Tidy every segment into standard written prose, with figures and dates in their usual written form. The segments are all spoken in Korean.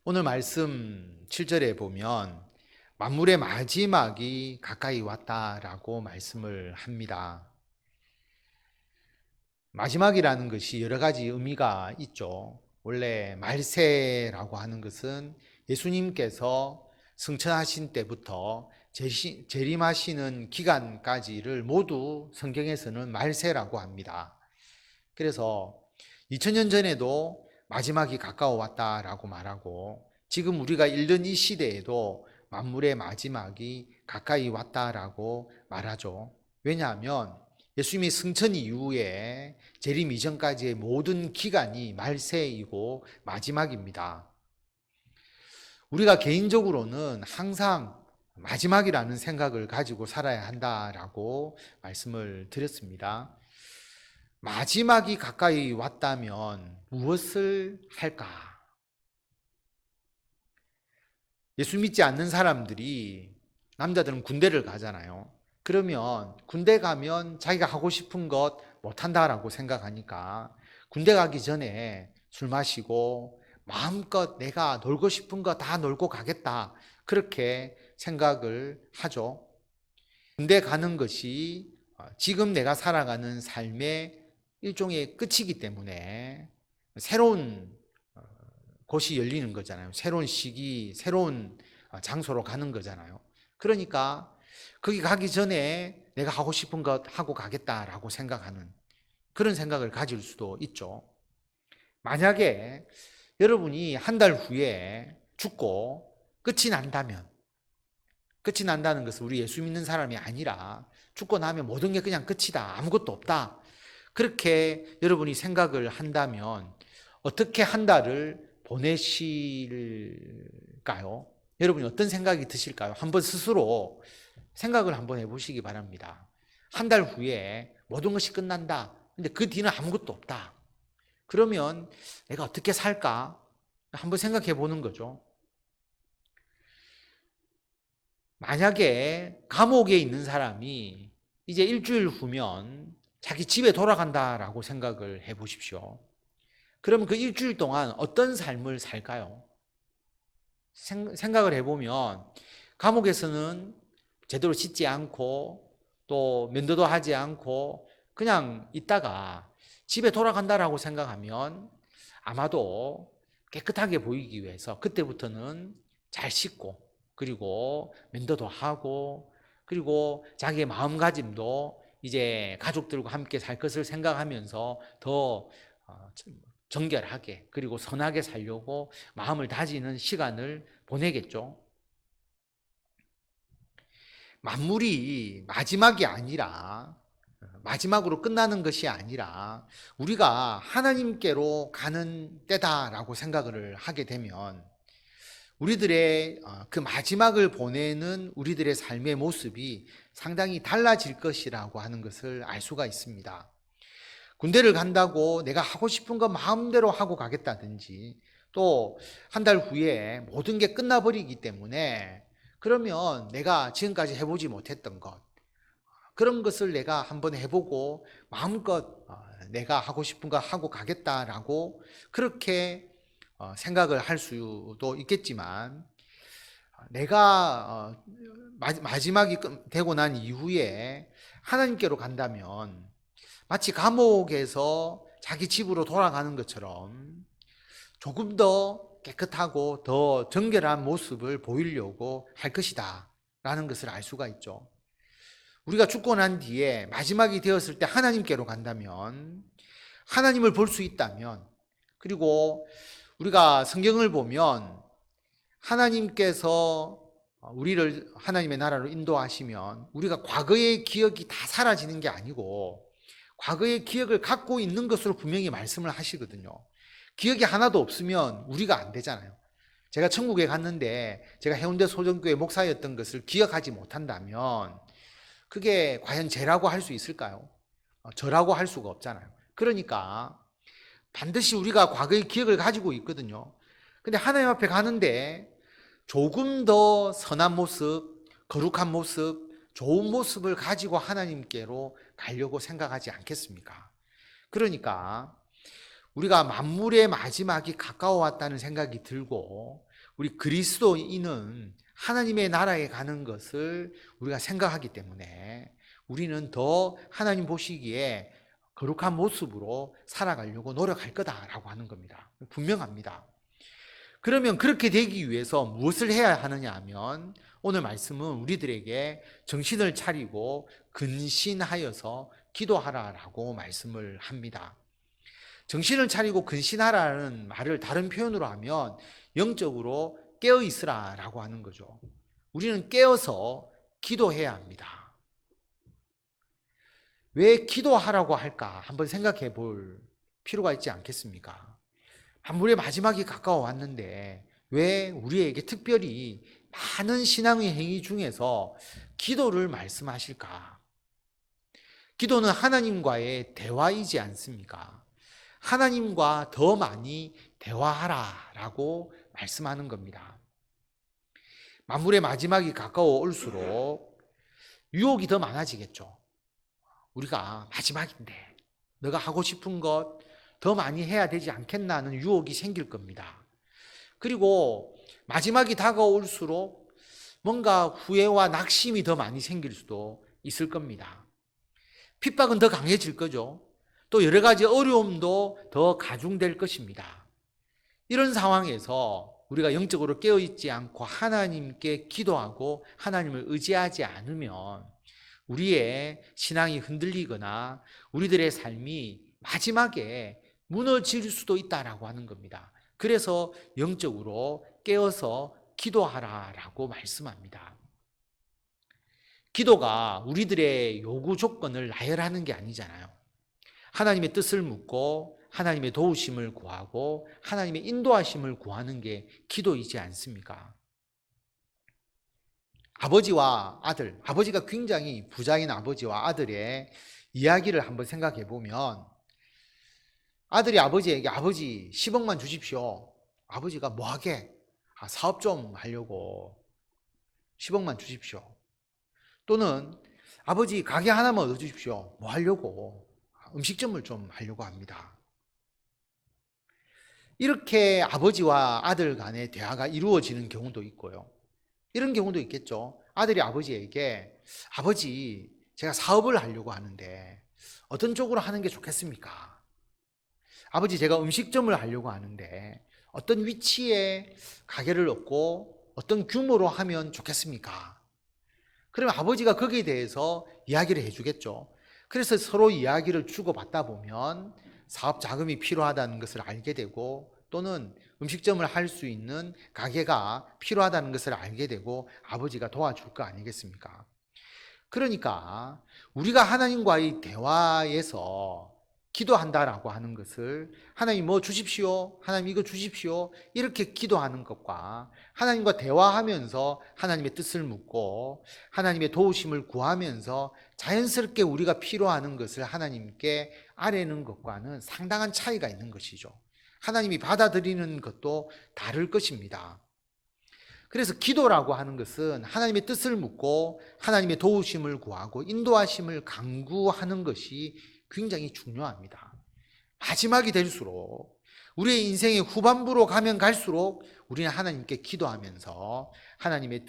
오늘 말씀 7절에 보면 만물의 마지막이 가까이 왔다라고 말씀을 합니다. 마지막이라는 것이 여러 가지 의미가 있죠. 원래 말세라고 하는 것은 예수님께서 승천하신 때부터 재림하시는 기간까지를 모두 성경에서는 말세라고 합니다. 그래서 2000년 전에도 마지막이 가까워 왔다라고 말하고 지금 우리가 읽는 이 시대에도 만물의 마지막이 가까이 왔다라고 말하죠. 왜냐하면 예수님이 승천 이후에 재림 이전까지의 모든 기간이 말세이고 마지막입니다. 우리가 개인적으로는 항상 마지막이라는 생각을 가지고 살아야 한다라고 말씀을 드렸습니다. 마지막이 가까이 왔다면 무엇을 할까? 예수 믿지 않는 사람들이, 남자들은 군대를 가잖아요. 그러면 군대 가면 자기가 하고 싶은 것 못한다라고 생각하니까 군대 가기 전에 술 마시고 마음껏 내가 놀고 싶은 거 다 놀고 가겠다, 그렇게 생각을 하죠. 군대 가는 것이 지금 내가 살아가는 삶의 일종의 끝이기 때문에 새로운 곳이 열리는 거잖아요. 새로운 시기, 새로운 장소로 가는 거잖아요. 그러니까 거기 가기 전에 내가 하고 싶은 것 하고 가겠다라고 생각하는 그런 생각을 가질 수도 있죠. 만약에 여러분이 한 달 후에 죽고 끝이 난다면, 끝이 난다는 것은 우리 예수 믿는 사람이 아니라 죽고 나면 모든 게 그냥 끝이다, 아무것도 없다, 그렇게 여러분이 생각을 한다면 어떻게 한 달을 보내실까요? 여러분이 어떤 생각이 드실까요? 한번 스스로 생각을 한번 해보시기 바랍니다. 한 달 후에 모든 것이 끝난다, 근데 그 뒤는 아무것도 없다, 그러면 내가 어떻게 살까? 한번 생각해 보는 거죠. 만약에 감옥에 있는 사람이 이제 일주일 후면 자기 집에 돌아간다라고 생각을 해 보십시오. 그러면 그 일주일 동안 어떤 삶을 살까요? 생각을 해보면 감옥에서는 제대로 씻지 않고 또 면도도 하지 않고 그냥 있다가 집에 돌아간다라고 생각하면 아마도 깨끗하게 보이기 위해서 그때부터는 잘 씻고, 그리고 면도도 하고, 그리고 자기의 마음가짐도 이제 가족들과 함께 살 것을 생각하면서 더 정결하게, 그리고 선하게 살려고 마음을 다지는 시간을 보내겠죠. 만물이 마지막이 아니라, 마지막으로 끝나는 것이 아니라 우리가 하나님께로 가는 때다라고 생각을 하게 되면 우리들의 그 마지막을 보내는 우리들의 삶의 모습이 상당히 달라질 것이라고 하는 것을 알 수가 있습니다. 군대를 간다고 내가 하고 싶은 거 마음대로 하고 가겠다든지, 또 한 달 후에 모든 게 끝나버리기 때문에 그러면 내가 지금까지 해보지 못했던 것, 그런 것을 내가 한번 해보고 마음껏 내가 하고 싶은 거 하고 가겠다라고 그렇게 생각을 할 수도 있겠지만, 내가 마지막이 되고 난 이후에 하나님께로 간다면 마치 감옥에서 자기 집으로 돌아가는 것처럼 조금 더 깨끗하고 더 정결한 모습을 보이려고 할 것이다 라는 것을 알 수가 있죠. 우리가 죽고 난 뒤에 마지막이 되었을 때 하나님께로 간다면, 하나님을 볼 수 있다면, 그리고 우리가 성경을 보면 하나님께서 우리를 하나님의 나라로 인도하시면 우리가 과거의 기억이 다 사라지는 게 아니고 과거의 기억을 갖고 있는 것으로 분명히 말씀을 하시거든요. 기억이 하나도 없으면 우리가 안 되잖아요. 제가 천국에 갔는데 제가 해운대 소정교회 목사였던 것을 기억하지 못한다면 그게 과연 죄라고 할 수 있을까요? 저라고 할 수가 없잖아요. 그러니까 반드시 우리가 과거의 기억을 가지고 있거든요. 근데 하나님 앞에 가는데 조금 더 선한 모습, 거룩한 모습, 좋은 모습을 가지고 하나님께로 가려고 생각하지 않겠습니까? 그러니까 우리가 만물의 마지막이 가까워 왔다는 생각이 들고 우리 그리스도인은 하나님의 나라에 가는 것을 우리가 생각하기 때문에 우리는 더 하나님 보시기에 거룩한 모습으로 살아가려고 노력할 거다라고 하는 겁니다. 분명합니다. 그러면 그렇게 되기 위해서 무엇을 해야 하느냐 하면 오늘 말씀은 우리들에게 정신을 차리고 근신하여서 기도하라라고 말씀을 합니다. 정신을 차리고 근신하라는 말을 다른 표현으로 하면 영적으로 깨어 있으라라고 하는 거죠. 우리는 깨어서 기도해야 합니다. 왜 기도하라고 할까? 한번 생각해 볼 필요가 있지 않겠습니까? 만물의 마지막이 가까워 왔는데 왜 우리에게 특별히 많은 신앙의 행위 중에서 기도를 말씀하실까? 기도는 하나님과의 대화이지 않습니까? 하나님과 더 많이 대화하라라고 말씀하는 겁니다. 만물의 마지막이 가까워 올수록 유혹이 더 많아지겠죠. 우리가 마지막인데 너가 하고 싶은 것 더 많이 해야 되지 않겠나 하는 유혹이 생길 겁니다. 그리고 마지막이 다가올수록 뭔가 후회와 낙심이 더 많이 생길 수도 있을 겁니다. 핍박은 더 강해질 거죠. 또 여러 가지 어려움도 더 가중될 것입니다. 이런 상황에서 우리가 영적으로 깨어있지 않고 하나님께 기도하고 하나님을 의지하지 않으면 우리의 신앙이 흔들리거나 우리들의 삶이 마지막에 무너질 수도 있다라고 하는 겁니다. 그래서 영적으로 깨어서 기도하라라고 말씀합니다. 기도가 우리들의 요구 조건을 나열하는 게 아니잖아요. 하나님의 뜻을 묻고 하나님의 도우심을 구하고 하나님의 인도하심을 구하는 게 기도이지 않습니까? 아버지와 아들, 아버지가 굉장히 부자인 아버지와 아들의 이야기를 한번 생각해 보면 아들이 아버지에게 아버지 10억만 주십시오. 아버지가 뭐 하게? 사업 좀 하려고 10억만 주십시오. 또는 아버지 가게 하나만 얻어주십시오. 뭐 하려고? 음식점을 좀 하려고 합니다. 이렇게 아버지와 아들 간의 대화가 이루어지는 경우도 있고요. 이런 경우도 있겠죠. 아들이 아버지에게 아버지 제가 사업을 하려고 하는데 어떤 쪽으로 하는 게 좋겠습니까? 아버지 제가 음식점을 하려고 하는데 어떤 위치에 가게를 얻고 어떤 규모로 하면 좋겠습니까? 그러면 아버지가 거기에 대해서 이야기를 해주겠죠. 그래서 서로 이야기를 주고받다 보면 사업 자금이 필요하다는 것을 알게 되고 또는 음식점을 할 수 있는 가게가 필요하다는 것을 알게 되고 아버지가 도와줄 거 아니겠습니까? 그러니까 우리가 하나님과의 대화에서 기도한다라고 하는 것을 하나님 뭐 주십시오, 하나님 이거 주십시오 이렇게 기도하는 것과 하나님과 대화하면서 하나님의 뜻을 묻고 하나님의 도우심을 구하면서 자연스럽게 우리가 필요하는 것을 하나님께 아뢰는 것과는 상당한 차이가 있는 것이죠. 하나님이 받아들이는 것도 다를 것입니다. 그래서 기도라고 하는 것은 하나님의 뜻을 묻고 하나님의 도우심을 구하고 인도하심을 간구하는 것이 굉장히 중요합니다. 마지막이 될수록 우리의 인생의 후반부로 가면 갈수록 우리는 하나님께 기도하면서 하나님의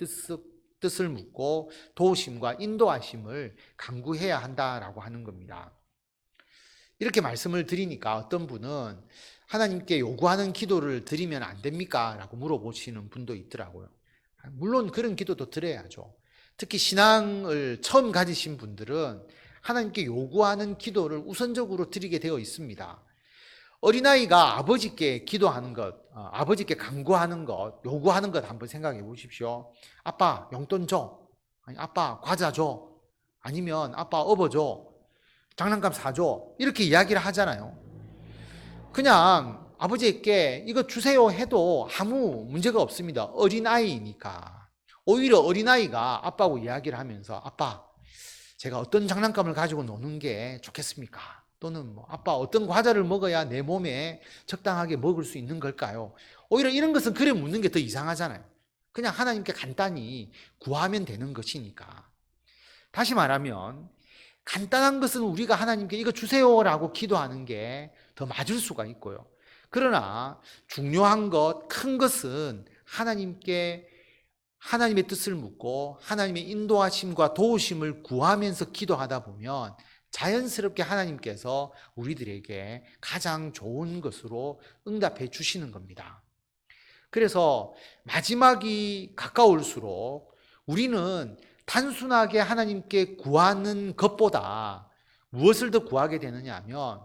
뜻을 묻고 도우심과 인도하심을 간구해야 한다라고 하는 겁니다. 이렇게 말씀을 드리니까 어떤 분은 하나님께 요구하는 기도를 드리면 안 됩니까? 라고 물어보시는 분도 있더라고요. 물론 그런 기도도 드려야죠. 특히 신앙을 처음 가지신 분들은 하나님께 요구하는 기도를 우선적으로 드리게 되어 있습니다. 어린아이가 아버지께 기도하는 것, 아버지께 간구하는 것, 요구하는 것 한번 생각해 보십시오. 아빠 용돈 줘. 아니, 아빠 과자 줘. 아니면 아빠 업어 줘. 장난감 사줘. 이렇게 이야기를 하잖아요. 그냥 아버지께 이거 주세요 해도 아무 문제가 없습니다. 어린아이니까. 오히려 어린아이가 아빠하고 이야기를 하면서 아빠 제가 어떤 장난감을 가지고 노는 게 좋겠습니까? 또는 뭐 아빠 어떤 과자를 먹어야 내 몸에 적당하게 먹을 수 있는 걸까요? 오히려 이런 것은 그래 묻는 게 더 이상하잖아요. 그냥 하나님께 간단히 구하면 되는 것이니까. 다시 말하면 간단한 것은 우리가 하나님께 이거 주세요라고 기도하는 게 더 맞을 수가 있고요. 그러나 중요한 것, 큰 것은 하나님께 하나님의 뜻을 묻고 하나님의 인도하심과 도우심을 구하면서 기도하다 보면 자연스럽게 하나님께서 우리들에게 가장 좋은 것으로 응답해 주시는 겁니다. 그래서 마지막이 가까울수록 우리는 단순하게 하나님께 구하는 것보다 무엇을 더 구하게 되느냐 하면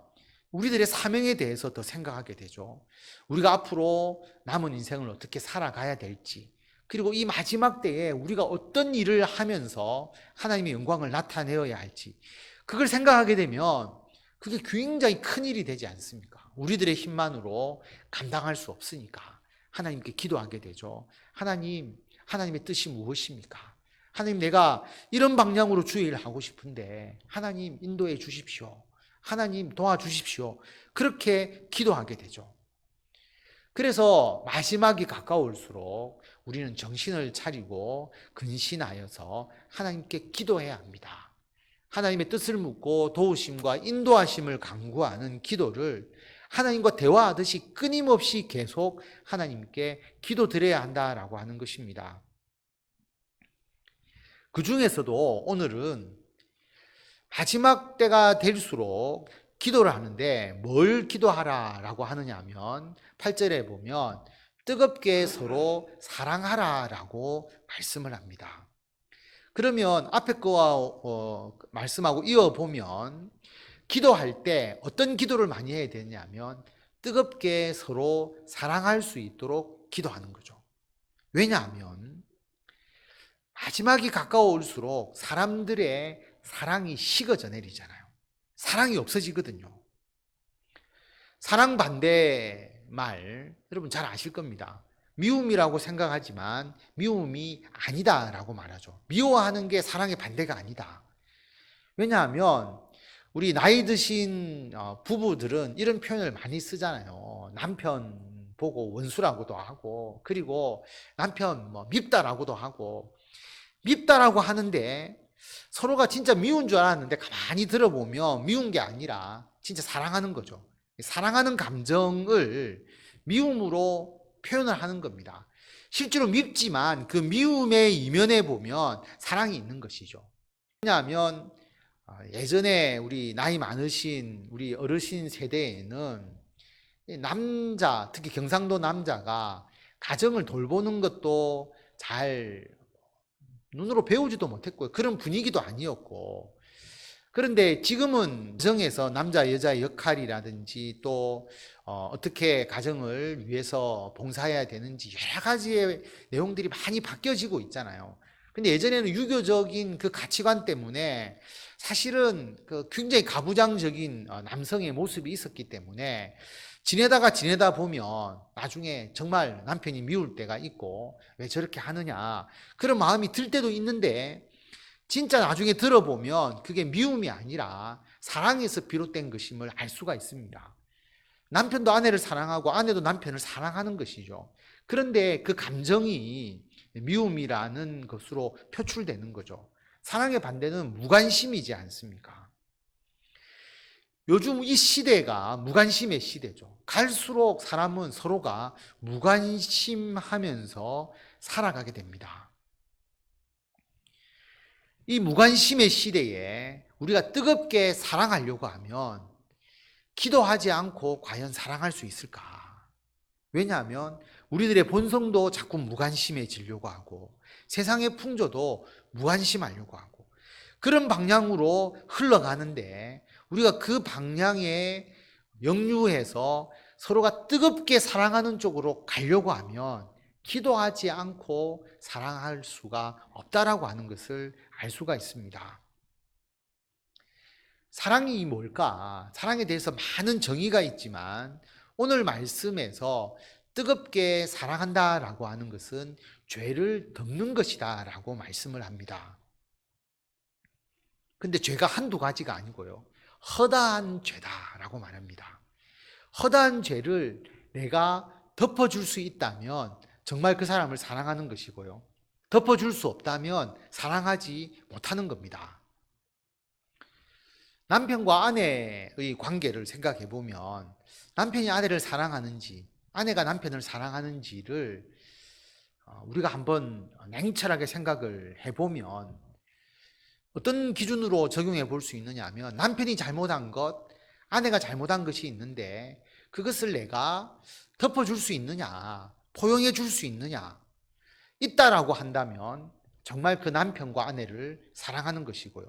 우리들의 사명에 대해서 더 생각하게 되죠. 우리가 앞으로 남은 인생을 어떻게 살아가야 될지, 그리고 이 마지막 때에 우리가 어떤 일을 하면서 하나님의 영광을 나타내어야 할지, 그걸 생각하게 되면 그게 굉장히 큰 일이 되지 않습니까? 우리들의 힘만으로 감당할 수 없으니까 하나님께 기도하게 되죠. 하나님, 하나님의 뜻이 무엇입니까? 하나님, 내가 이런 방향으로 주의 일을 하고 싶은데 하나님 인도해 주십시오. 하나님 도와주십시오. 그렇게 기도하게 되죠. 그래서 마지막이 가까울수록 우리는 정신을 차리고 근신하여서 하나님께 기도해야 합니다. 하나님의 뜻을 묻고 도우심과 인도하심을 간구하는 기도를 하나님과 대화하듯이 끊임없이 계속 하나님께 기도드려야 한다라고 하는 것입니다. 그 중에서도 오늘은 마지막 때가 될수록 기도를 하는데 뭘 기도하라라고 하느냐 하면 8절에 보면 뜨겁게 서로 사랑하라라고 말씀을 합니다. 그러면 앞에 거와 말씀하고 이어보면 기도할 때 어떤 기도를 많이 해야 되냐면 뜨겁게 서로 사랑할 수 있도록 기도하는 거죠. 왜냐하면 마지막이 가까울수록 사람들의 사랑이 식어져 내리잖아요. 사랑이 없어지거든요. 사랑 반대 말 여러분 잘 아실 겁니다. 미움이라고 생각하지만 미움이 아니다라고 말하죠. 미워하는 게 사랑의 반대가 아니다. 왜냐하면 우리 나이 드신 부부들은 이런 표현을 많이 쓰잖아요. 남편 보고 원수라고도 하고, 그리고 남편 밉다라고도 하고. 밉다라고 하는데 서로가 진짜 미운 줄 알았는데 가만히 들어보면 미운 게 아니라 진짜 사랑하는 거죠. 사랑하는 감정을 미움으로 표현을 하는 겁니다. 실제로 밉지만 그 미움의 이면에 보면 사랑이 있는 것이죠. 왜냐하면 예전에 우리 나이 많으신 우리 어르신 세대에는 남자, 특히 경상도 남자가 가정을 돌보는 것도 잘 눈으로 배우지도 못했고요. 그런 분위기도 아니었고. 그런데 지금은 가정에서 남자 여자의 역할이라든지 또 어떻게 가정을 위해서 봉사해야 되는지 여러 가지의 내용들이 많이 바뀌어지고 있잖아요. 근데 예전에는 유교적인 그 가치관 때문에 사실은 그 굉장히 가부장적인 남성의 모습이 있었기 때문에 지내다 보면 나중에 정말 남편이 미울 때가 있고 왜 저렇게 하느냐 그런 마음이 들 때도 있는데 진짜 나중에 들어보면 그게 미움이 아니라 사랑에서 비롯된 것임을 알 수가 있습니다. 남편도 아내를 사랑하고 아내도 남편을 사랑하는 것이죠. 그런데 그 감정이 미움이라는 것으로 표출되는 거죠. 사랑의 반대는 무관심이지 않습니까? 요즘 이 시대가 무관심의 시대죠. 갈수록 사람은 서로가 무관심하면서 살아가게 됩니다. 이 무관심의 시대에 우리가 뜨겁게 사랑하려고 하면 기도하지 않고 과연 사랑할 수 있을까? 왜냐하면 우리들의 본성도 자꾸 무관심해지려고 하고 세상의 풍조도 무관심하려고 하고 그런 방향으로 흘러가는데 우리가 그 방향에 역류해서 서로가 뜨겁게 사랑하는 쪽으로 가려고 하면 기도하지 않고 사랑할 수가 없다라고 하는 것을 알 수가 있습니다. 사랑이 뭘까? 사랑에 대해서 많은 정의가 있지만 오늘 말씀에서 뜨겁게 사랑한다라고 하는 것은 죄를 덮는 것이다라고 말씀을 합니다. 근데 죄가 한두 가지가 아니고요. 허다한 죄다라고 말합니다. 허다한 죄를 내가 덮어줄 수 있다면 정말 그 사람을 사랑하는 것이고요. 덮어줄 수 없다면 사랑하지 못하는 겁니다. 남편과 아내의 관계를 생각해 보면 남편이 아내를 사랑하는지 아내가 남편을 사랑하는지를 우리가 한번 냉철하게 생각을 해보면 어떤 기준으로 적용해 볼 수 있느냐 하면 남편이 잘못한 것, 아내가 잘못한 것이 있는데 그것을 내가 덮어줄 수 있느냐, 포용해 줄 수 있느냐, 있다라고 한다면 정말 그 남편과 아내를 사랑하는 것이고요.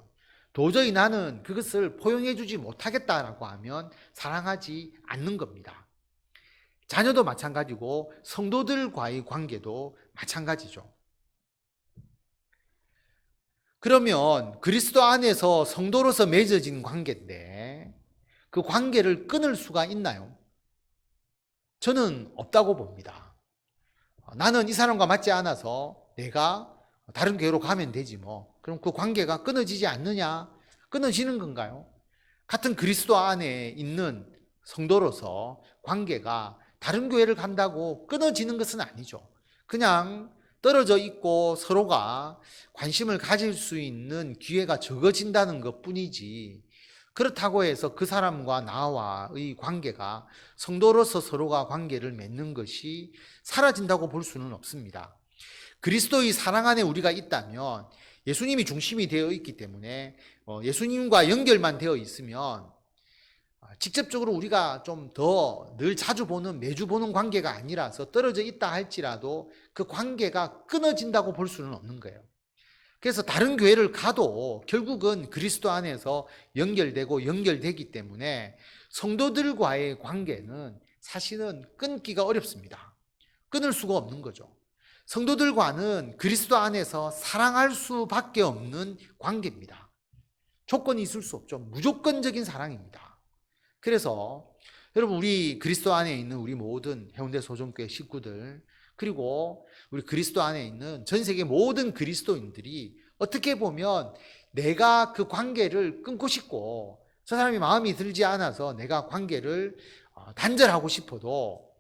도저히 나는 그것을 포용해 주지 못하겠다라고 하면 사랑하지 않는 겁니다. 자녀도 마찬가지고 성도들과의 관계도 마찬가지죠. 그러면 그리스도 안에서 성도로서 맺어진 관계인데 그 관계를 끊을 수가 있나요? 저는 없다고 봅니다. 나는 이 사람과 맞지 않아서 내가 다른 교회로 가면 되지 뭐. 그럼 그 관계가 끊어지지 않느냐? 끊어지는 건가요? 같은 그리스도 안에 있는 성도로서 관계가 다른 교회를 간다고 끊어지는 것은 아니죠. 그냥 떨어져 있고 서로가 관심을 가질 수 있는 기회가 적어진다는 것 뿐이지, 그렇다고 해서 그 사람과 나와의 관계가, 성도로서 서로가 관계를 맺는 것이 사라진다고 볼 수는 없습니다. 그리스도의 사랑 안에 우리가 있다면 예수님이 중심이 되어 있기 때문에 예수님과 연결만 되어 있으면 직접적으로 우리가 좀 더 늘 자주 보는, 매주 보는 관계가 아니라서 떨어져 있다 할지라도 그 관계가 끊어진다고 볼 수는 없는 거예요. 그래서 다른 교회를 가도 결국은 그리스도 안에서 연결되고 연결되기 때문에 성도들과의 관계는 사실은 끊기가 어렵습니다. 끊을 수가 없는 거죠. 성도들과는 그리스도 안에서 사랑할 수밖에 없는 관계입니다. 조건이 있을 수 없죠. 무조건적인 사랑입니다. 그래서 여러분, 우리 그리스도 안에 있는 우리 모든 해운대 소정교회 식구들, 그리고 우리 그리스도 안에 있는 전 세계 모든 그리스도인들이 어떻게 보면 내가 그 관계를 끊고 싶고 저 사람이 마음이 들지 않아서 내가 관계를 단절하고 싶어도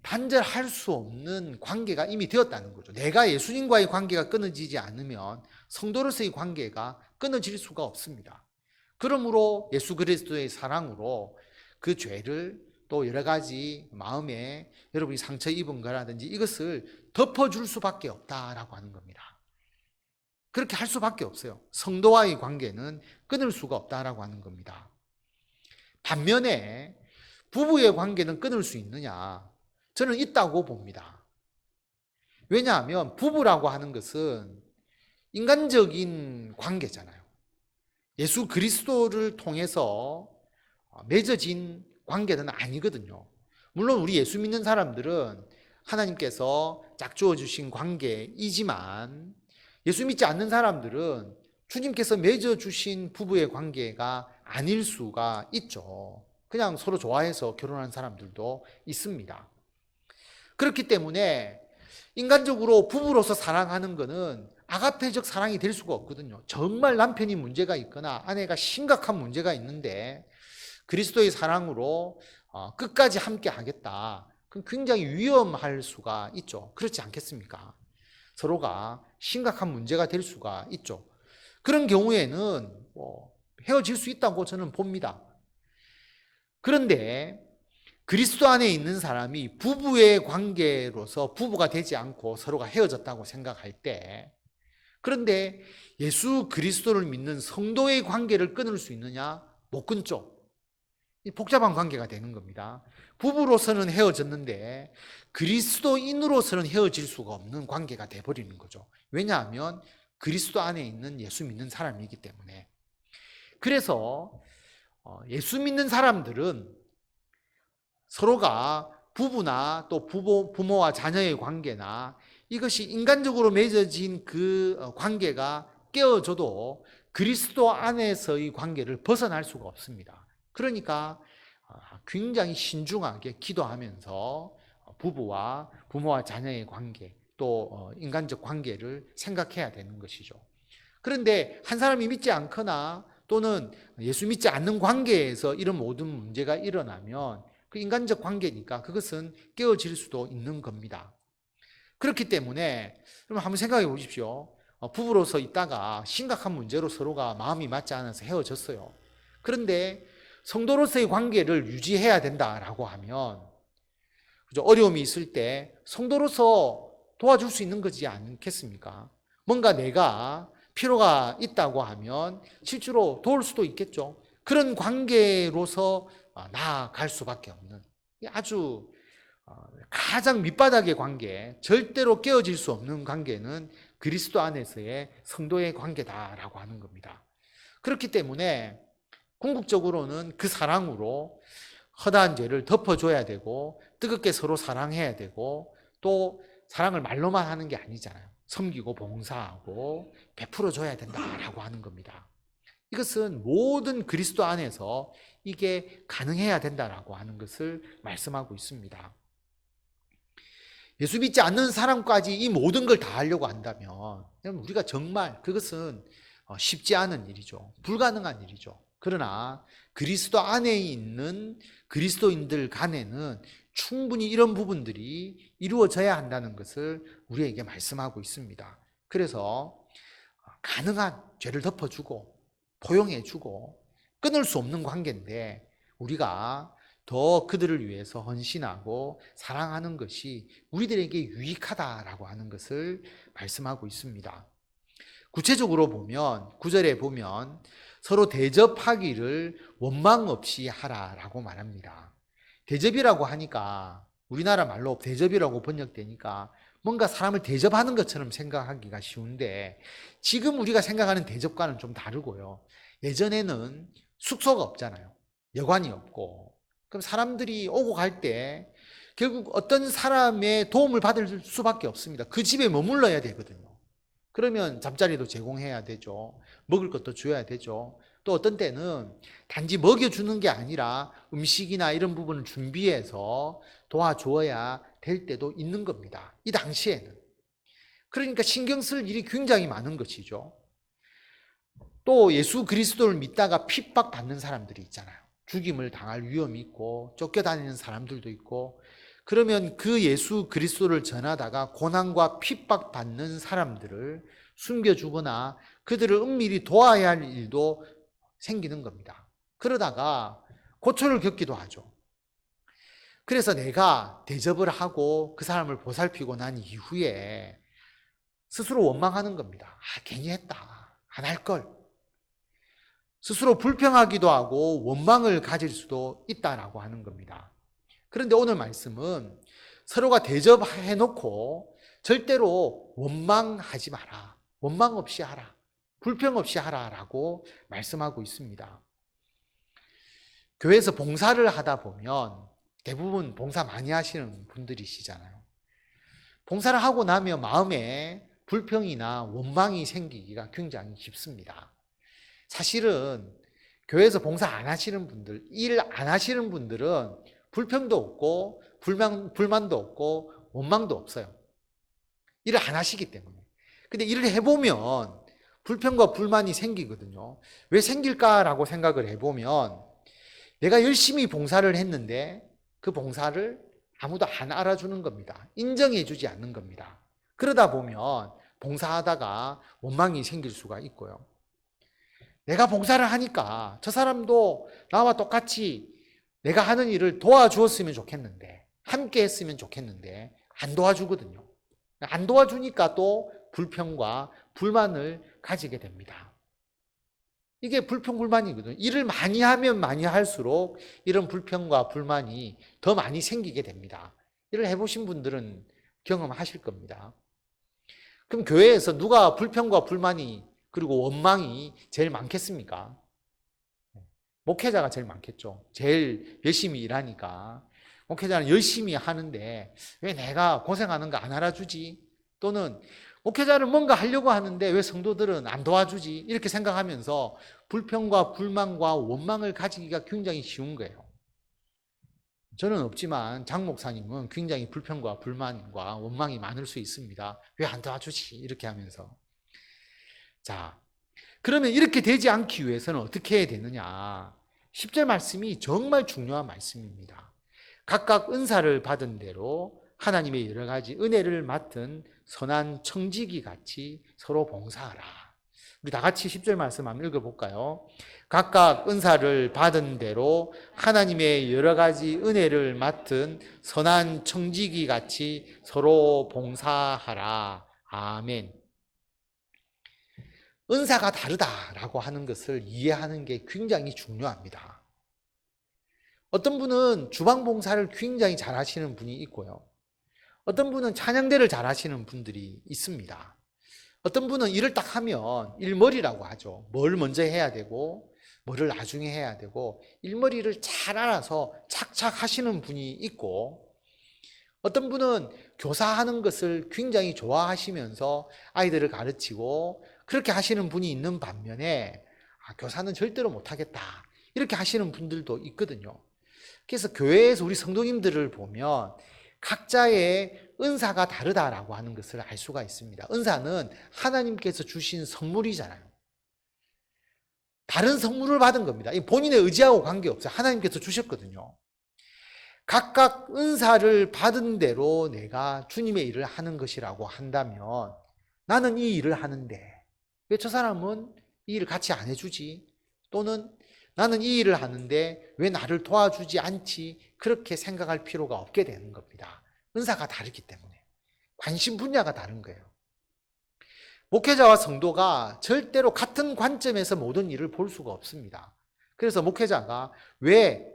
단절할 수 없는 관계가 이미 되었다는 거죠. 내가 예수님과의 관계가 끊어지지 않으면 성도로서의 관계가 끊어질 수가 없습니다. 그러므로 예수 그리스도의 사랑으로 그 죄를, 또 여러 가지 마음에 여러분이 상처 입은 거라든지 이것을 덮어줄 수밖에 없다라고 하는 겁니다. 그렇게 할 수밖에 없어요. 성도와의 관계는 끊을 수가 없다라고 하는 겁니다. 반면에 부부의 관계는 끊을 수 있느냐? 저는 있다고 봅니다. 왜냐하면 부부라고 하는 것은 인간적인 관계잖아요. 예수 그리스도를 통해서 맺어진 관계는 아니거든요. 물론 우리 예수 믿는 사람들은 하나님께서 짝주어 주신 관계이지만 예수 믿지 않는 사람들은 주님께서 맺어주신 부부의 관계가 아닐 수가 있죠. 그냥 서로 좋아해서 결혼한 사람들도 있습니다. 그렇기 때문에 인간적으로 부부로서 사랑하는 것은 아가페적 사랑이 될 수가 없거든요. 정말 남편이 문제가 있거나 아내가 심각한 문제가 있는데 그리스도의 사랑으로 끝까지 함께 하겠다. 그럼 굉장히 위험할 수가 있죠. 그렇지 않겠습니까? 서로가 심각한 문제가 될 수가 있죠. 그런 경우에는 헤어질 수 있다고 저는 봅니다. 그런데 그리스도 안에 있는 사람이 부부의 관계로서 부부가 되지 않고 서로가 헤어졌다고 생각할 때, 그런데 예수 그리스도를 믿는 성도의 관계를 끊을 수 있느냐? 못 끊죠. 복잡한 관계가 되는 겁니다. 부부로서는 헤어졌는데 그리스도인으로서는 헤어질 수가 없는 관계가 돼버리는 거죠. 왜냐하면 그리스도 안에 있는 예수 믿는 사람이기 때문에. 그래서 예수 믿는 사람들은 서로가 부부나 또 부모와 자녀의 관계나 이것이 인간적으로 맺어진 그 관계가 깨어져도 그리스도 안에서의 관계를 벗어날 수가 없습니다. 그러니까 굉장히 신중하게 기도하면서 부모와 자녀의 관계, 또 인간적 관계를 생각해야 되는 것이죠. 그런데 한 사람이 믿지 않거나 또는 예수 믿지 않는 관계에서 이런 모든 문제가 일어나면 그 인간적 관계니까 그것은 깨어질 수도 있는 겁니다. 그렇기 때문에 여러분 한번 생각해 보십시오. 부부로서 있다가 심각한 문제로 서로가 마음이 맞지 않아서 헤어졌어요. 그런데 성도로서의 관계를 유지해야 된다라고 하면 그죠? 어려움이 있을 때 성도로서 도와줄 수 있는 거지 않겠습니까? 뭔가 내가 필요가 있다고 하면 실제로 도울 수도 있겠죠. 그런 관계로서 나아갈 수밖에 없는 아주 가장 밑바닥의 관계, 절대로 깨어질 수 없는 관계는 그리스도 안에서의 성도의 관계다라고 하는 겁니다. 그렇기 때문에 궁극적으로는 그 사랑으로 허다한 죄를 덮어줘야 되고 뜨겁게 서로 사랑해야 되고 또 사랑을 말로만 하는 게 아니잖아요. 섬기고 봉사하고 베풀어줘야 된다라고 하는 겁니다. 이것은 모든 그리스도 안에서 이게 가능해야 된다라고 하는 것을 말씀하고 있습니다. 예수 믿지 않는 사람까지 이 모든 걸 다 하려고 한다면 우리가 정말 그것은 쉽지 않은 일이죠. 불가능한 일이죠. 그러나 그리스도 안에 있는 그리스도인들 간에는 충분히 이런 부분들이 이루어져야 한다는 것을 우리에게 말씀하고 있습니다. 그래서 가능한 죄를 덮어주고 포용해주고 끊을 수 없는 관계인데 우리가 더 그들을 위해서 헌신하고 사랑하는 것이 우리들에게 유익하다라고 하는 것을 말씀하고 있습니다. 구체적으로 보면 9절에 보면 서로 대접하기를 원망 없이 하라라고 말합니다. 대접이라고 하니까 우리나라 말로 대접이라고 번역되니까 뭔가 사람을 대접하는 것처럼 생각하기가 쉬운데 지금 우리가 생각하는 대접과는 좀 다르고요. 예전에는 숙소가 없잖아요. 여관이 없고 그럼 사람들이 오고 갈 때 결국 어떤 사람의 도움을 받을 수밖에 없습니다. 그 집에 머물러야 되거든요. 그러면 잠자리도 제공해야 되죠. 먹을 것도 줘야 되죠. 또 어떤 때는 단지 먹여주는 게 아니라 음식이나 이런 부분을 준비해서 도와줘야 될 때도 있는 겁니다. 이 당시에는. 그러니까 신경 쓸 일이 굉장히 많은 것이죠. 또 예수 그리스도를 믿다가 핍박받는 사람들이 있잖아요. 죽임을 당할 위험이 있고 쫓겨다니는 사람들도 있고 그러면 그 예수 그리스도를 전하다가 고난과 핍박받는 사람들을 숨겨주거나 그들을 은밀히 도와야 할 일도 생기는 겁니다. 그러다가 고초를 겪기도 하죠. 그래서 내가 대접을 하고 그 사람을 보살피고 난 이후에 스스로 원망하는 겁니다. 괜히 했다. 안 할 걸. 스스로 불평하기도 하고 원망을 가질 수도 있다라고 하는 겁니다. 그런데 오늘 말씀은 서로가 대접해놓고 절대로 원망하지 마라. 원망 없이 하라. 불평 없이 하라라고 말씀하고 있습니다. 교회에서 봉사를 하다 보면 대부분 봉사 많이 하시는 분들이시잖아요. 봉사를 하고 나면 마음에 불평이나 원망이 생기기가 굉장히 쉽습니다. 사실은 교회에서 봉사 안 하시는 분들, 일 안 하시는 분들은 불평도 없고 불만도 없고 원망도 없어요. 일을 안 하시기 때문에. 근데 일을 해보면 불평과 불만이 생기거든요. 왜 생길까라고 생각을 해보면 내가 열심히 봉사를 했는데 그 봉사를 아무도 안 알아주는 겁니다. 인정해주지 않는 겁니다. 그러다 보면 봉사하다가 원망이 생길 수가 있고요. 내가 봉사를 하니까 저 사람도 나와 똑같이 내가 하는 일을 도와주었으면 좋겠는데 함께 했으면 좋겠는데 안 도와주거든요. 안 도와주니까 또 불평과 불만을 가지게 됩니다. 이게 불평, 불만이거든요. 일을 많이 하면 많이 할수록 이런 불평과 불만이 더 많이 생기게 됩니다. 일을 해보신 분들은 경험하실 겁니다. 그럼 교회에서 누가 불평과 불만이 그리고 원망이 제일 많겠습니까? 목회자가 제일 많겠죠. 제일 열심히 일하니까. 목회자는 열심히 하는데 왜 내가 고생하는 거 안 알아주지? 또는 목회자를 뭔가 하려고 하는데 왜 성도들은 안 도와주지? 이렇게 생각하면서 불평과 불만과 원망을 가지기가 굉장히 쉬운 거예요. 저는 없지만 장 목사님은 굉장히 불평과 불만과 원망이 많을 수 있습니다. 왜 안 도와주지? 이렇게 하면서. 자, 그러면 이렇게 되지 않기 위해서는 어떻게 해야 되느냐? 10절 말씀이 정말 중요한 말씀입니다. 각각 은사를 받은 대로 하나님의 여러 가지 은혜를 맡은 선한 청지기 같이 서로 봉사하라. 우리 다 같이 10절 말씀 한번 읽어볼까요? 각각 은사를 받은 대로 하나님의 여러 가지 은혜를 맡은 선한 청지기 같이 서로 봉사하라. 아멘. 은사가 다르다라고 하는 것을 이해하는 게 굉장히 중요합니다. 어떤 분은 주방 봉사를 굉장히 잘 하시는 분이 있고요. 어떤 분은 찬양대를 잘 하시는 분들이 있습니다. 어떤 분은 일을 딱 하면 일머리라고 하죠. 뭘 먼저 해야 되고 뭐를 나중에 해야 되고 일머리를 잘 알아서 착착 하시는 분이 있고, 어떤 분은 교사하는 것을 굉장히 좋아하시면서 아이들을 가르치고 그렇게 하시는 분이 있는 반면에 교사는 절대로 못하겠다 이렇게 하시는 분들도 있거든요. 그래서 교회에서 우리 성도님들을 보면 각자의 은사가 다르다라고 하는 것을 알 수가 있습니다. 은사는 하나님께서 주신 선물이잖아요. 다른 선물을 받은 겁니다. 본인의 의지하고 관계없어요. 하나님께서 주셨거든요. 각각 은사를 받은 대로 내가 주님의 일을 하는 것이라고 한다면, 나는 이 일을 하는데 왜 저 사람은 이 일을 같이 안 해주지? 또는 나는 이 일을 하는데 왜 나를 도와주지 않지? 그렇게 생각할 필요가 없게 되는 겁니다. 은사가 다르기 때문에. 관심 분야가 다른 거예요. 목회자와 성도가 절대로 같은 관점에서 모든 일을 볼 수가 없습니다. 그래서 목회자가 왜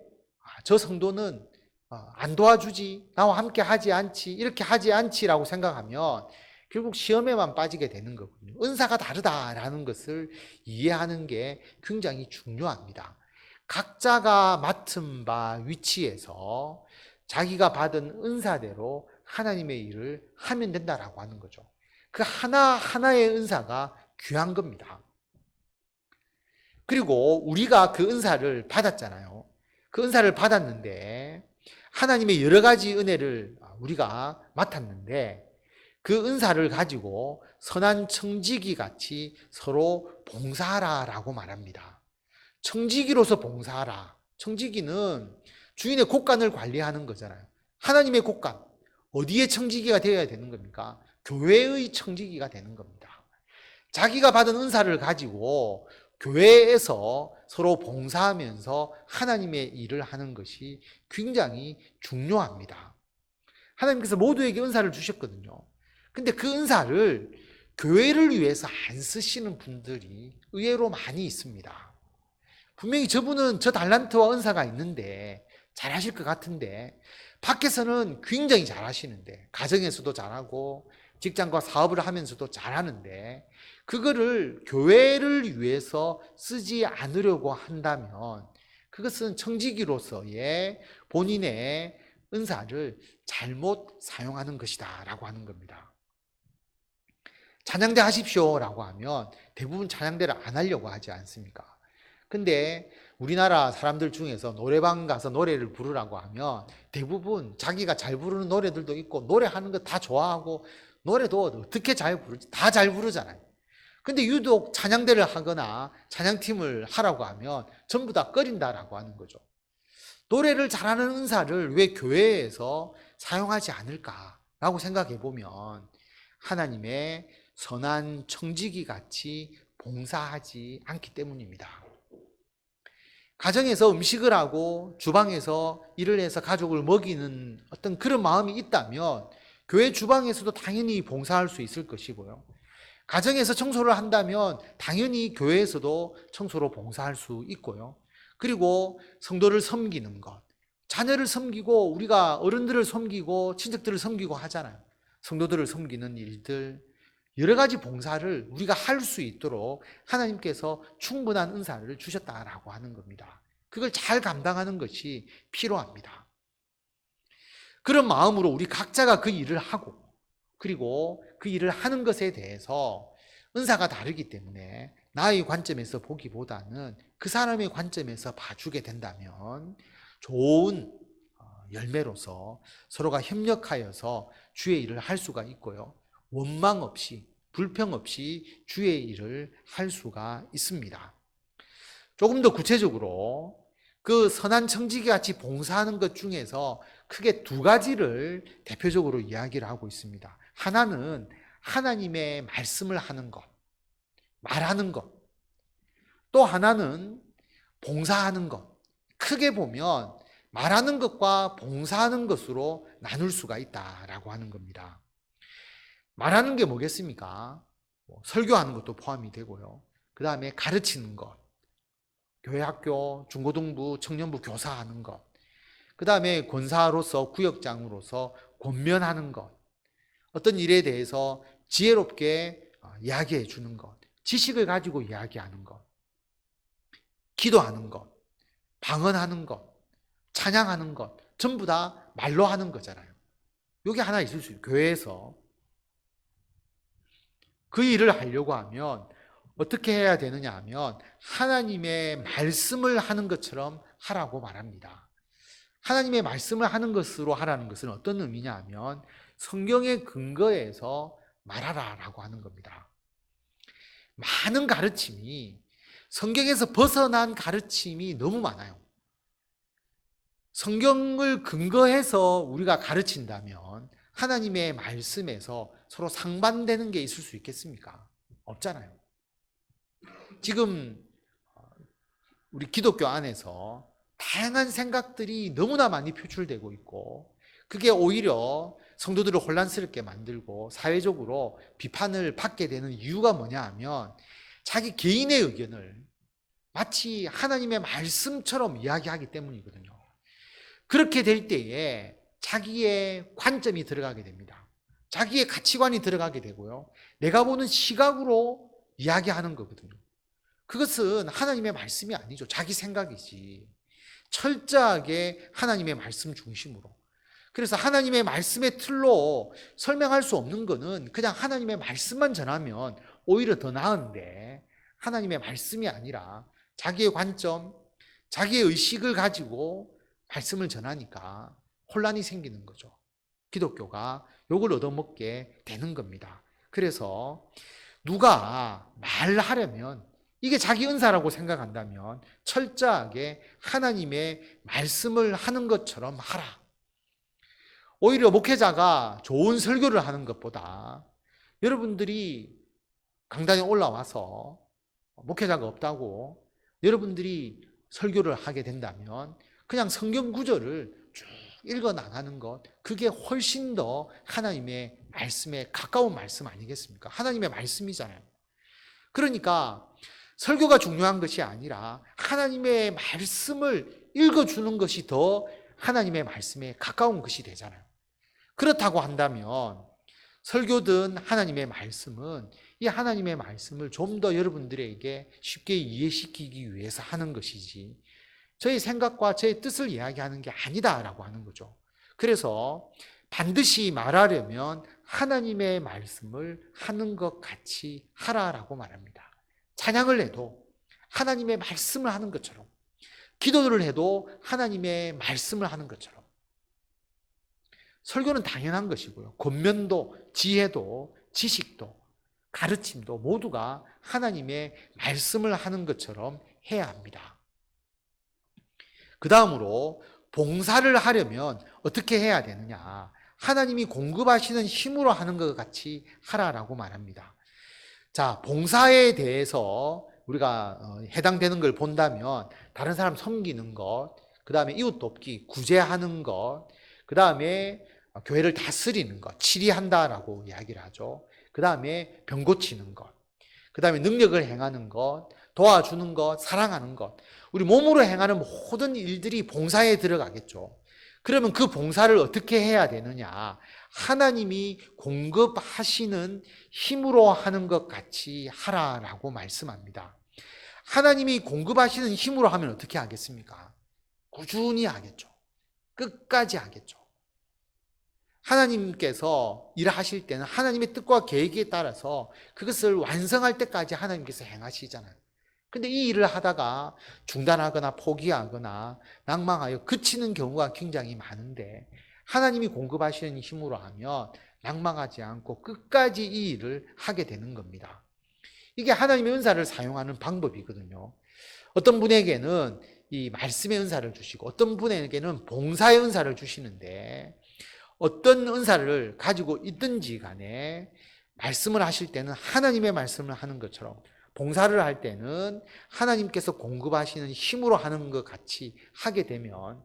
저 성도는 안 도와주지? 나와 함께 하지 않지? 이렇게 하지 않지라고 생각하면 결국 시험에만 빠지게 되는 거거든요. 은사가 다르다라는 것을 이해하는 게 굉장히 중요합니다. 각자가 맡은 바 위치에서 자기가 받은 은사대로 하나님의 일을 하면 된다라고 하는 거죠. 그 하나하나의 은사가 귀한 겁니다. 그리고 우리가 그 은사를 받았잖아요. 그 은사를 받았는데 하나님의 여러 가지 은혜를 우리가 맡았는데 그 은사를 가지고 선한 청지기 같이 서로 봉사하라라고 말합니다. 청지기로서 봉사하라. 청지기는 주인의 곳간을 관리하는 거잖아요. 하나님의 곳간, 어디에 청지기가 되어야 되는 겁니까? 교회의 청지기가 되는 겁니다. 자기가 받은 은사를 가지고 교회에서 서로 봉사하면서 하나님의 일을 하는 것이 굉장히 중요합니다. 하나님께서 모두에게 은사를 주셨거든요. 근데 그 은사를 교회를 위해서 안 쓰시는 분들이 의외로 많이 있습니다. 분명히 저분은 저 달란트와 은사가 있는데 잘하실 것 같은데 밖에서는 굉장히 잘하시는데, 가정에서도 잘하고 직장과 사업을 하면서도 잘하는데 그거를 교회를 위해서 쓰지 않으려고 한다면 그것은 청지기로서의 본인의 은사를 잘못 사용하는 것이다 라고 하는 겁니다. 찬양대 하십시오 라고 하면 대부분 찬양대를 안 하려고 하지 않습니까? 근데 우리나라 사람들 중에서 노래방 가서 노래를 부르라고 하면 대부분 자기가 잘 부르는 노래들도 있고 노래하는 거 다 좋아하고 노래도 어떻게 잘 부르지? 다 잘 부르잖아요. 근데 유독 찬양대를 하거나 찬양팀을 하라고 하면 전부 다 꺼린다라고 하는 거죠. 노래를 잘하는 은사를 왜 교회에서 사용하지 않을까라고 생각해 보면 하나님의 선한 청지기 같이 봉사하지 않기 때문입니다. 가정에서 음식을 하고 주방에서 일을 해서 가족을 먹이는 어떤 그런 마음이 있다면 교회 주방에서도 당연히 봉사할 수 있을 것이고요. 가정에서 청소를 한다면 당연히 교회에서도 청소로 봉사할 수 있고요. 그리고 성도를 섬기는 것, 자녀를 섬기고 우리가 어른들을 섬기고 친척들을 섬기고 하잖아요. 성도들을 섬기는 일들, 여러 가지 봉사를 우리가 할 수 있도록 하나님께서 충분한 은사를 주셨다라고 하는 겁니다. 그걸 잘 감당하는 것이 필요합니다. 그런 마음으로 우리 각자가 그 일을 하고 그리고 그 일을 하는 것에 대해서 은사가 다르기 때문에 나의 관점에서 보기보다는 그 사람의 관점에서 봐주게 된다면 좋은 열매로서 서로가 협력하여서 주의 일을 할 수가 있고요. 원망 없이 불평 없이 주의 일을 할 수가 있습니다. 조금 더 구체적으로 그 선한 청지기 같이 봉사하는 것 중에서 크게 두 가지를 대표적으로 이야기를 하고 있습니다. 하나는 하나님의 말씀을 하는 것, 말하는 것. 또 하나는 봉사하는 것. 크게 보면 말하는 것과 봉사하는 것으로 나눌 수가 있다라고 하는 겁니다. 말하는 게 뭐겠습니까? 설교하는 것도 포함이 되고요. 그 다음에 가르치는 것. 교회, 학교, 중고등부, 청년부 교사하는 것. 그 다음에 권사로서, 구역장으로서 권면하는 것. 어떤 일에 대해서 지혜롭게 이야기해 주는 것. 지식을 가지고 이야기하는 것. 기도하는 것. 방언하는 것. 찬양하는 것. 전부 다 말로 하는 거잖아요. 여기 하나 있을 수 있어요. 교회에서. 그 일을 하려고 하면 어떻게 해야 되느냐 하면 하나님의 말씀을 하는 것처럼 하라고 말합니다. 하나님의 말씀을 하는 것으로 하라는 것은 어떤 의미냐 하면 성경의 근거에서 말하라라고 하는 겁니다. 많은 가르침이 성경에서 벗어난 가르침이 너무 많아요. 성경을 근거해서 우리가 가르친다면 하나님의 말씀에서 서로 상반되는 게 있을 수 있겠습니까? 없잖아요. 지금 우리 기독교 안에서 다양한 생각들이 너무나 많이 표출되고 있고 그게 오히려 성도들을 혼란스럽게 만들고 사회적으로 비판을 받게 되는 이유가 뭐냐 하면 자기 개인의 의견을 마치 하나님의 말씀처럼 이야기하기 때문이거든요. 그렇게 될 때에 자기의 관점이 들어가게 됩니다. 자기의 가치관이 들어가게 되고요. 내가 보는 시각으로 이야기하는 거거든요. 그것은 하나님의 말씀이 아니죠. 자기 생각이지. 철저하게 하나님의 말씀 중심으로. 그래서 하나님의 말씀의 틀로 설명할 수 없는 거는 그냥 하나님의 말씀만 전하면 오히려 더 나은데 하나님의 말씀이 아니라 자기의 관점, 자기의 의식을 가지고 말씀을 전하니까 혼란이 생기는 거죠. 기독교가 욕을 얻어먹게 되는 겁니다. 그래서 누가 말하려면 이게 자기 은사라고 생각한다면 철저하게 하나님의 말씀을 하는 것처럼 하라. 오히려 목회자가 좋은 설교를 하는 것보다 여러분들이 강단에 올라와서 목회자가 없다고 여러분들이 설교를 하게 된다면 그냥 성경 구절을 쭉 읽어 나가는 것, 그게 훨씬 더 하나님의 말씀에 가까운 말씀 아니겠습니까? 하나님의 말씀이잖아요. 그러니까 설교가 중요한 것이 아니라 하나님의 말씀을 읽어주는 것이 더 하나님의 말씀에 가까운 것이 되잖아요. 그렇다고 한다면 설교든 하나님의 말씀은 이 하나님의 말씀을 좀 더 여러분들에게 쉽게 이해시키기 위해서 하는 것이지 저의 생각과 저의 뜻을 이야기하는 게 아니다라고 하는 거죠. 그래서 반드시 말하려면 하나님의 말씀을 하는 것 같이 하라라고 말합니다. 찬양을 해도 하나님의 말씀을 하는 것처럼, 기도를 해도 하나님의 말씀을 하는 것처럼. 설교는 당연한 것이고요. 권면도, 지혜도, 지식도, 가르침도 모두가 하나님의 말씀을 하는 것처럼 해야 합니다. 그 다음으로 봉사를 하려면 어떻게 해야 되느냐? 하나님이 공급하시는 힘으로 하는 것 같이 하라라고 말합니다. 자, 봉사에 대해서 우리가 해당되는 걸 본다면 다른 사람 섬기는 것, 그 다음에 이웃 돕기, 구제하는 것, 그 다음에 교회를 다스리는 것, 치리한다라고 이야기를 하죠. 그 다음에 병 고치는 것, 그 다음에 능력을 행하는 것, 도와주는 것, 사랑하는 것. 우리 몸으로 행하는 모든 일들이 봉사에 들어가겠죠. 그러면 그 봉사를 어떻게 해야 되느냐? 하나님이 공급하시는 힘으로 하는 것 같이 하라라고 말씀합니다. 하나님이 공급하시는 힘으로 하면 어떻게 하겠습니까? 꾸준히 하겠죠. 끝까지 하겠죠. 하나님께서 일하실 때는 하나님의 뜻과 계획에 따라서 그것을 완성할 때까지 하나님께서 행하시잖아요. 근데 이 일을 하다가 중단하거나 포기하거나 낭망하여 그치는 경우가 굉장히 많은데 하나님이 공급하시는 힘으로 하면 낭망하지 않고 끝까지 이 일을 하게 되는 겁니다. 이게 하나님의 은사를 사용하는 방법이거든요. 어떤 분에게는 이 말씀의 은사를 주시고 어떤 분에게는 봉사의 은사를 주시는데 어떤 은사를 가지고 있든지 간에 말씀을 하실 때는 하나님의 말씀을 하는 것처럼 봉사를 할 때는 하나님께서 공급하시는 힘으로 하는 것 같이 하게 되면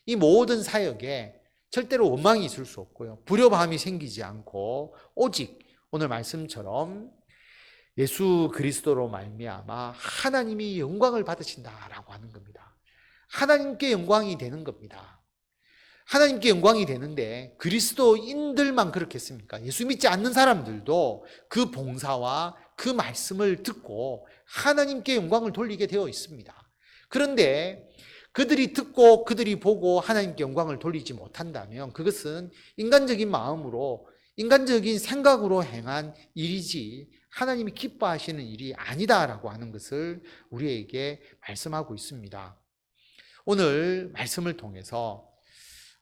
이 모든 사역에 절대로 원망이 있을 수 없고요. 불협화음이 생기지 않고 오직 오늘 말씀처럼 예수 그리스도로 말미암아 하나님이 영광을 받으신다라고 하는 겁니다. 하나님께 영광이 되는 겁니다. 하나님께 영광이 되는데 그리스도인들만 그렇겠습니까? 예수 믿지 않는 사람들도 그 봉사와 그 말씀을 듣고 하나님께 영광을 돌리게 되어 있습니다. 그런데 그들이 듣고 그들이 보고 하나님께 영광을 돌리지 못한다면 그것은 인간적인 마음으로 인간적인 생각으로 행한 일이지 하나님이 기뻐하시는 일이 아니다라고 하는 것을 우리에게 말씀하고 있습니다. 오늘 말씀을 통해서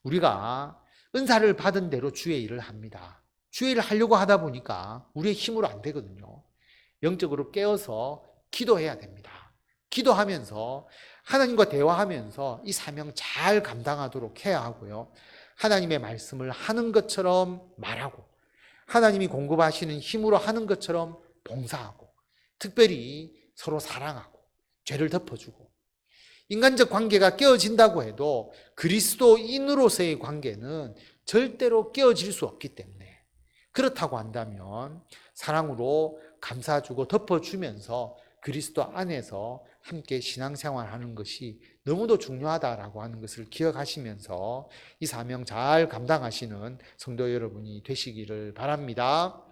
우리가 은사를 받은 대로 주의 일을 합니다. 주의 일을 하려고 하다 보니까 우리의 힘으로 안 되거든요. 영적으로 깨어서 기도해야 됩니다. 기도하면서 하나님과 대화하면서 이 사명 잘 감당하도록 해야 하고요. 하나님의 말씀을 하는 것처럼 말하고 하나님이 공급하시는 힘으로 하는 것처럼 봉사하고 특별히 서로 사랑하고 죄를 덮어주고 인간적 관계가 깨어진다고 해도 그리스도인으로서의 관계는 절대로 깨어질 수 없기 때문에 그렇다고 한다면 사랑으로 감싸주고 덮어주면서 그리스도 안에서 함께 신앙생활하는 것이 너무도 중요하다라고 하는 것을 기억하시면서 이 사명 잘 감당하시는 성도 여러분이 되시기를 바랍니다.